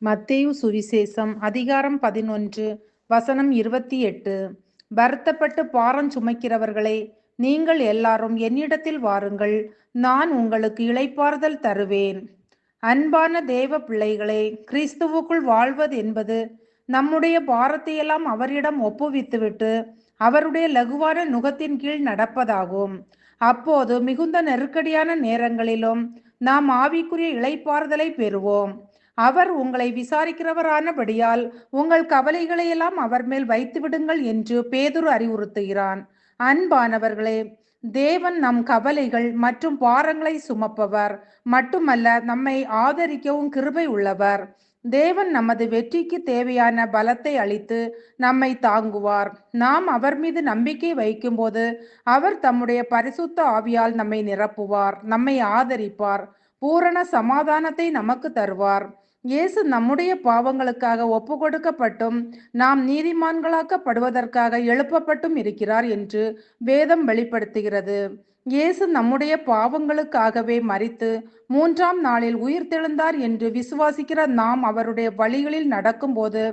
மத்தேயு சுவிசேஷம் அதிகாரம் 11 வசனம் 28. வருத்தப்பட்டு பாரம் சுமக்கிறவர்களே, நீங்கள் எல்லாரும் என்னிடத்தில் வாருங்கள், நான் உங்களுக்கு இளைப்பாறுதல் தருவேன். அன்பான தேவ பிள்ளைகளே, கிறிஸ்துவுக்குள் வாழ்வது என்பது நம்முடைய பாரத்தையெல்லாம் அவரிடம் ஒப்புவித்துவிட்டு அவருடைய லகுவான நுகத்தின் கீழ் நடப்பதாகும். அப்போது மிகுந்த நெருக்கடியான நேரங்களிலும் நாம் ஆவிக்குரிய இளைப்பாறுதலை பெறுவோம். அவர் உங்களை விசாரிக்கிறவரானபடியால் உங்கள் கவலைகளையெல்லாம் அவர் மேல் வைத்து விடுங்கள் என்று பேதுரு அறிவுறுத்துகிறான். அன்பானவர்களே, தேவன் நம் கவலைகள் மற்றும் பாரங்களை சுமப்பவர் மட்டுமல்ல, நம்மை ஆதரிக்கவும் கிருபை உள்ளவர். தேவன் நமது வெற்றிக்கு தேவையான பலத்தை அளித்து நம்மை தாங்குவார். நாம் அவர் மீது நம்பிக்கை வைக்கும்போது அவர் தம்முடைய பரிசுத்த ஆவியால் நம்மை நிரப்புவார், நம்மை ஆதரிப்பார், பூரண சமாதானத்தை நமக்கு தருவார். இயேசு நம்முடைய பாவங்களுக்காக ஒப்பு கொடுக்கப்பட்டும் நாம் நீதிமான்களாக்கப்படுவதற்காக எழுப்பப்பட்டும் இருக்கிறார் என்று வேதம் வெளிப்படுத்துகிறது. இயேசு நம்முடைய பாவங்களுக்காகவே மரித்து 3ஆம் நாளில் உயிர்த்தெழுந்தார் என்று விசுவாசிக்கிற நாம் அவருடைய வழிகளில் நடக்கும்போது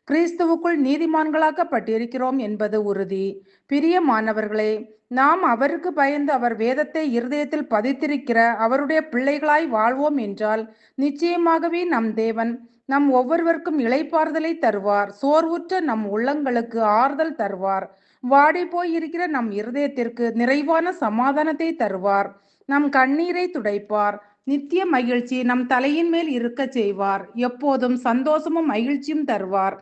கிறிஸ்துவுக்குள் நீதிமான்களாக்கப்பட்டிருக்கிறோம் என்பது உறுதி. பிரியமானவர்களே, நாம் அவருக்கு பயந்து அவர் வேதத்தை இருதயத்தில் பதித்திருக்கிற அவருடைய பிள்ளைகளாய் வாழ்வோம் என்றால் நிச்சயமாகவே நம் தேவன் நம் ஒவ்வொருவருக்கும் இளைப்பாறுதலை தருவார். சோர்வுற்ற நம் உள்ளங்களுக்கு ஆறுதல் தருவார். வாடி போய் இருக்கிற நம் இருதயத்திற்கு நிறைவான சமாதானத்தை தருவார். நம் கண்ணீரை துடைப்பார். நித்திய மகிழ்ச்சி நம் தலையின் மேல் இருக்க செய்வார். எப்போதும் சந்தோஷமும் மகிழ்ச்சியும் தருவார்.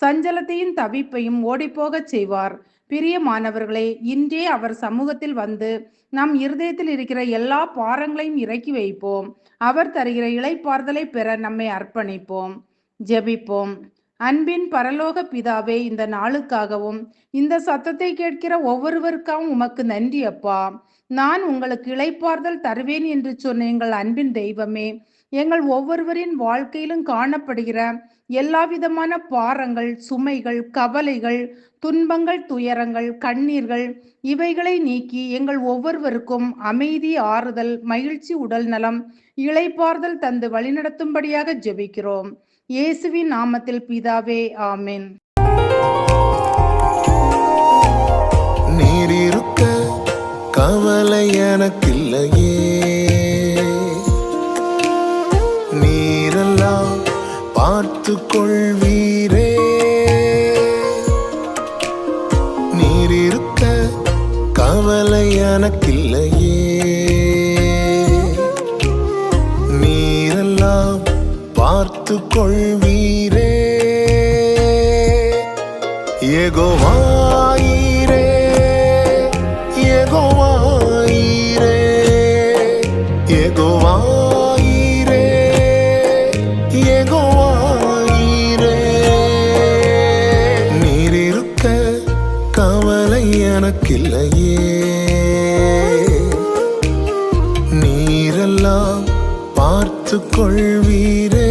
சஞ்சலத்தையும் தவிப்பையும் ஓடிப்போகச் செய்வார். பிரியமானவர்களே, இன்றே அவர் சமூகத்தில் வந்து நம் இருதயத்தில் இருக்கிற எல்லா பாரங்களையும் இறக்கி வைப்போம். அவர் தருகிற இளைப்பாறுதலை பெற நம்மை அர்ப்பணிப்போம். ஜெபிப்போம். அன்பின் பரலோக பிதாவே, இந்த நாளுக்காகவும் இந்த சத்தத்தை கேட்கிற ஒவ்வொருவருக்காகவும் உமக்கு நன்றி அப்பா. நான் உங்களுக்கு இளைப்பாறுதல் தருவேன் என்று சொன்ன எங்கள் அன்பின் தெய்வமே, எங்கள் ஒவ்வொருவரின் வாழ்க்கையிலும் காணப்படுகிற எல்லா விதமான பாரங்கள், சுமைகள், கவலைகள், துன்பங்கள், துயரங்கள், கண்ணீர்கள் இவைகளை நீக்கி எங்கள் ஒவ்வொருவருக்கும் அமைதி, ஆறுதல், மகிழ்ச்சி, உடல் நலம், இளைப்பாறுதல் தந்து வழிநடத்தும்படியாக ஜெபிக்கிறோம். இயேசுவின் நாமத்தில் பிதாவே, ஆமென். நீர் இருக்க கவலை எனக்கில்லையே, நீரெல்லாம் பார்த்து கொள்வீரே. நீர் இருக்க கவலை எனக்கில்லையே, நீரெல்லாம் பார்த்து கொள்வீரே. யெகோவாயீரே, யெகோவாயீரே, யெகோவாயீரே, யெகோவாயீரே. நீர் இருக்க கவலை எனக்கில்லையே, நீரெல்லாம் பார்த்து கொள்வீரே.